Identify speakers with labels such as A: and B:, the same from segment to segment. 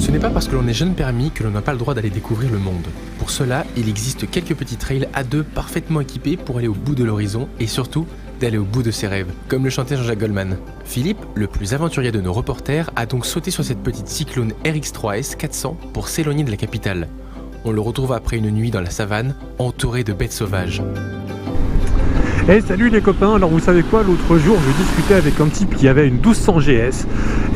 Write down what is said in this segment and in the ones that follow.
A: Ce n'est pas parce que l'on est jeune permis que l'on n'a pas le droit d'aller découvrir le monde. Pour cela, il existe quelques petits trails à deux parfaitement équipés pour aller au bout de l'horizon et surtout d'aller au bout de ses rêves, comme le chantait Jean-Jacques Goldman. Philippe, le plus aventurier de nos reporters, a donc sauté sur cette petite Cyclone RX3S 400 pour s'éloigner de la capitale. On le retrouve après une nuit dans la savane, entouré de bêtes sauvages.
B: Hey, salut les copains, alors vous savez quoi, l'autre jour je discutais avec un type qui avait une 1200 GS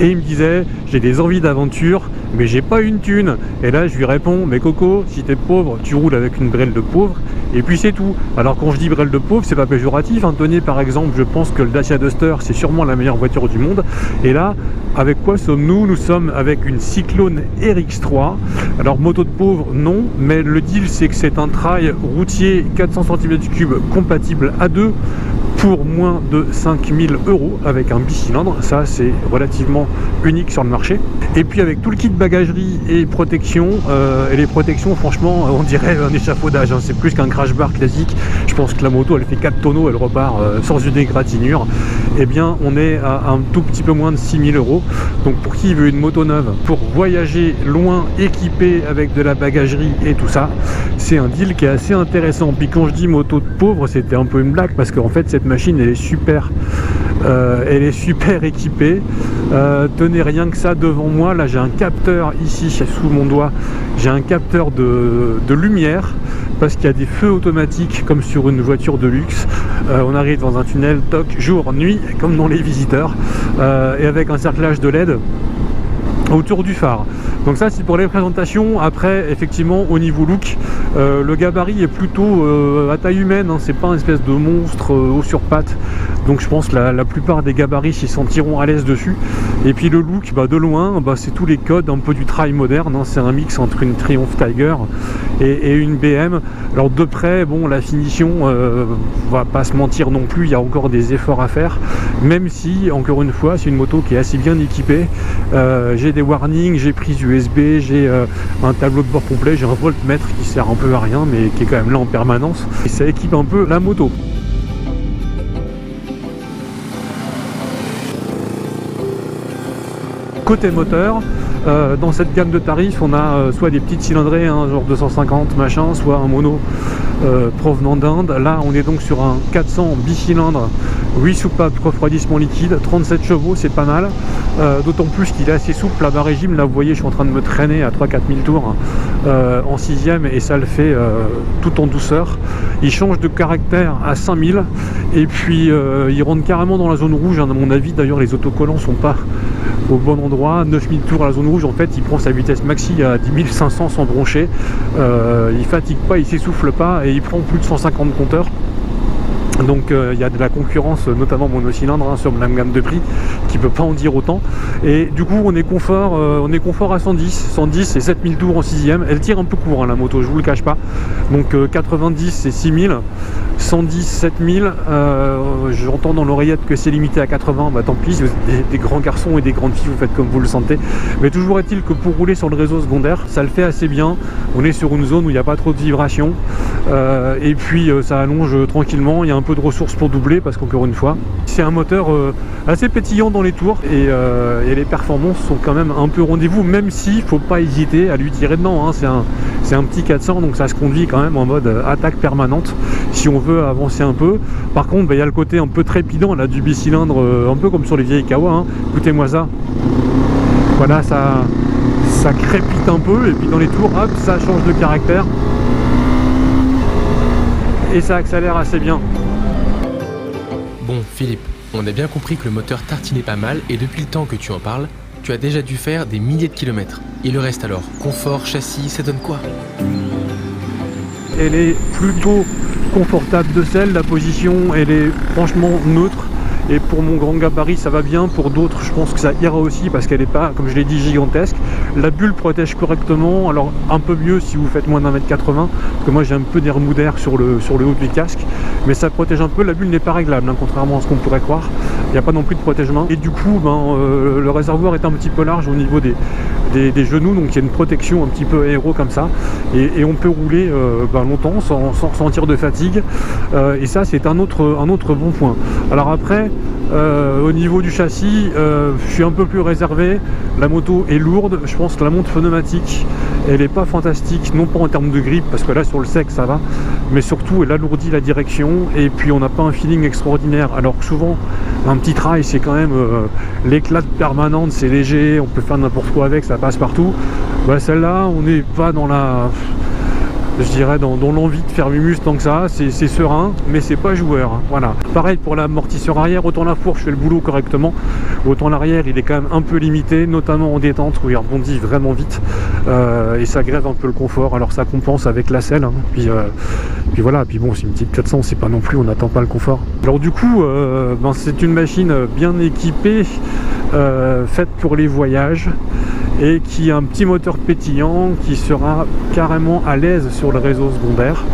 B: et il me disait j'ai des envies d'aventure mais j'ai pas une thune. Et là je lui réponds mais Coco, si t'es pauvre tu roules avec une brêle de pauvre et puis c'est tout. Alors quand je dis brêle de pauvre c'est pas péjoratif, hein. Tenez par exemple, je pense que le Dacia Duster c'est sûrement la meilleure voiture du monde et là avec quoi sommes-nous? Nous sommes avec une Cyclone RX3. Alors moto de pauvre non, mais le deal c'est que c'est un trail routier 400 cm3 compatible à 2 pour moins de 5000 € avec un bicylindre. Ça c'est relativement unique sur le marché. Et puis avec tout le kit bagagerie et protection, et les protections franchement on dirait un échafaudage, hein. C'est plus qu'un crash bar classique. Je pense que la moto elle fait 4 tonneaux, elle repart sans une égratignure. Et bien on est à un tout petit peu moins de 6000 €. Donc pour qui veut une moto neuve pour voyager loin, équipé avec de la bagagerie et tout ça, c'est un deal qui est assez intéressant. Puis quand je dis moto de pauvre, c'était un peu une blague parce qu'en fait cette machine elle est super équipée. Tenez rien que ça devant moi, là j'ai un capteur ici sous mon doigt, j'ai un capteur de lumière parce qu'il y a des feux automatiques comme sur une voiture de luxe. On arrive dans un tunnel, toc, jour, nuit, comme dans les visiteurs, et avec un cerclage de LED autour du phare. Donc ça c'est pour les présentations. Après effectivement au niveau look, le gabarit est plutôt à taille humaine, hein. C'est pas une espèce de monstre haut sur pattes. Donc je pense que la plupart des gabarits s'y sentiront à l'aise dessus. Et puis le look, de loin, c'est tous les codes un peu du trail moderne, hein. C'est un mix entre une Triumph Tiger et une BM. Alors de près, bon, la finition, on va pas se mentir non plus, il y a encore des efforts à faire. Même si, encore une fois, c'est une moto qui est assez bien équipée. J'ai des warnings, j'ai prise USB, j'ai un tableau de bord complet, j'ai un voltmètre qui sert un peu à rien mais qui est quand même là en permanence. Et ça équipe un peu la moto. Côté moteur, dans cette gamme de tarifs, on a soit des petites cylindrées, hein, genre 250 machin, soit un mono provenant d'Inde. Là, on est donc sur un 400 bicylindre, 8 soupapes, refroidissement liquide, 37 chevaux, c'est pas mal. D'autant plus qu'il est assez souple, la barre régime. Là, vous voyez, je suis en train de me traîner à 3-4 000 tours en 6ème et ça le fait tout en douceur. Il change de caractère à 5000 et puis il rentre carrément dans la zone rouge, hein, à mon avis. D'ailleurs, les autocollants sont pas au bon endroit. 9000 tours à la zone rouge, en fait il prend sa vitesse maxi à 10 500 sans broncher. Il fatigue pas, il s'essouffle pas et il prend plus de 150 compteurs. Donc il y a de la concurrence, notamment monocylindre, hein, sur la même gamme de prix, qui peut pas en dire autant. Et du coup on est confort à 110 et 7000 tours en 6ème. Elle tire un peu court, hein, la moto, je vous le cache pas. Donc 90 c'est 6000, 110 7000. J'entends dans l'oreillette que c'est limité à 80, tant pis, vous êtes des grands garçons et des grandes filles, vous faites comme vous le sentez. Mais toujours est-il que pour rouler sur le réseau secondaire, ça le fait assez bien. On est sur une zone où il n'y a pas trop de vibrations, et puis ça allonge tranquillement. Il y a un peu de ressources pour doubler parce qu'encore une fois c'est un moteur assez pétillant dans les tours et les performances sont quand même un peu au rendez-vous, même s'il faut pas hésiter à lui tirer dedans, hein. C'est un petit 400 donc ça se conduit quand même en mode attaque permanente si on veut avancer un peu. Par contre il y a le côté un peu trépidant là du bicylindre, un peu comme sur les vieilles Kawa, hein. Écoutez-moi ça, voilà, ça crépite un peu et puis dans les tours hop, ça change de caractère et ça accélère assez bien.
A: Bon Philippe, on a bien compris que le moteur tartinait pas mal et depuis le temps que tu en parles, tu as déjà dû faire des milliers de kilomètres. Et le reste alors, confort, châssis, ça donne quoi?
B: Elle est plutôt confortable de selle, la position elle est franchement neutre. Et pour mon grand gabarit ça va bien, pour d'autres je pense que ça ira aussi parce qu'elle n'est pas, comme je l'ai dit, gigantesque. La bulle protège correctement, alors un peu mieux si vous faites moins d'1,80 m, parce que moi j'ai un peu des remous d'air sur le haut du casque, mais ça protège un peu. La bulle n'est pas réglable, hein, contrairement à ce qu'on pourrait croire. Il n'y a pas non plus de protège-main et du coup le réservoir est un petit peu large au niveau des des genoux, donc il y a une protection un petit peu aéro comme ça, et on peut rouler longtemps sans ressentir de fatigue, et ça c'est un autre bon point. Alors après, au niveau du châssis, je suis un peu plus réservé. La moto est lourde, je pense que la montre pneumatique elle est pas fantastique, non pas en termes de grip parce que là sur le sec ça va, mais surtout elle alourdit la direction et puis on n'a pas un feeling extraordinaire, alors que souvent un petit trail c'est quand même l'éclate permanente, c'est léger, on peut faire n'importe quoi avec, ça passe partout. Bah, celle-là on n'est pas dans la... je dirais dans l'envie de faire mumus tant que ça, c'est serein, mais c'est pas joueur, hein. Voilà. Pareil pour l'amortisseur arrière, autant la fourche fait le boulot correctement, autant l'arrière il est quand même un peu limité, notamment en détente où il rebondit vraiment vite, et ça grève un peu le confort, alors ça compense avec la selle, hein. Puis voilà, puis bon c'est une petite 400, c'est pas non plus, on n'attend pas le confort. Alors du coup, c'est une machine bien équipée, faite pour les voyages, et qui a un petit moteur pétillant qui sera carrément à l'aise sur le réseau secondaire.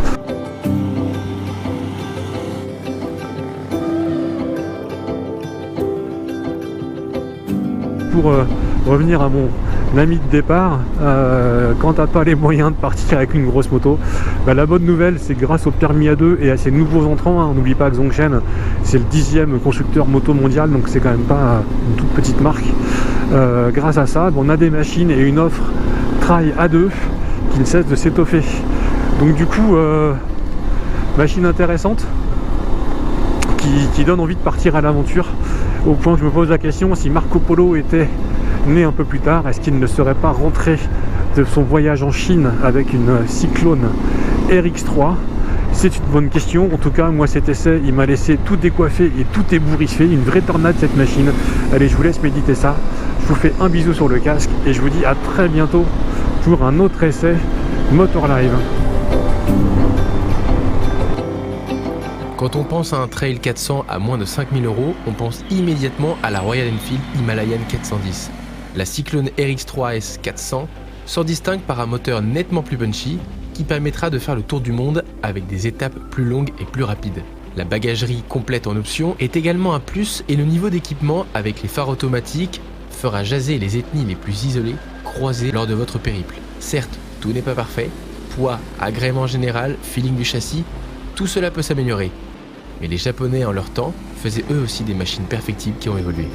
B: Pour revenir à mon ami de départ, quand t'as pas les moyens de partir avec une grosse moto, la bonne nouvelle c'est grâce au permis A2 et à ces nouveaux entrants, hein, on n'oublie pas que Zongshen c'est le 10e constructeur moto mondial, donc c'est quand même pas une toute petite marque. Grâce à ça, on a des machines et une offre trail A2 qui ne cesse de s'étoffer. Donc du coup, machine intéressante qui donne envie de partir à l'aventure, au point que je me pose la question, si Marco Polo était né un peu plus tard, est-ce qu'il ne serait pas rentré de son voyage en Chine avec une Cyclone RX3? C'est une bonne question. En tout cas, moi cet essai il m'a laissé tout décoiffé et tout ébouriffé, une vraie tornade cette machine. Allez, je vous laisse méditer ça, je vous fais un bisou sur le casque et je vous dis à très bientôt pour un autre essai Motor Live.
A: Quand on pense à un Trail 400 à moins de 5000 €, on pense immédiatement à la Royal Enfield Himalayan 410. La Cyclone RX3S 400 s'en distingue par un moteur nettement plus punchy qui permettra de faire le tour du monde avec des étapes plus longues et plus rapides. La bagagerie complète en option est également un plus et le niveau d'équipement avec les phares automatiques fera jaser les ethnies les plus isolées croisées lors de votre périple. Certes, tout n'est pas parfait, poids, agrément général, feeling du châssis, tout cela peut s'améliorer. Mais les Japonais en leur temps faisaient eux aussi des machines perfectibles qui ont évolué.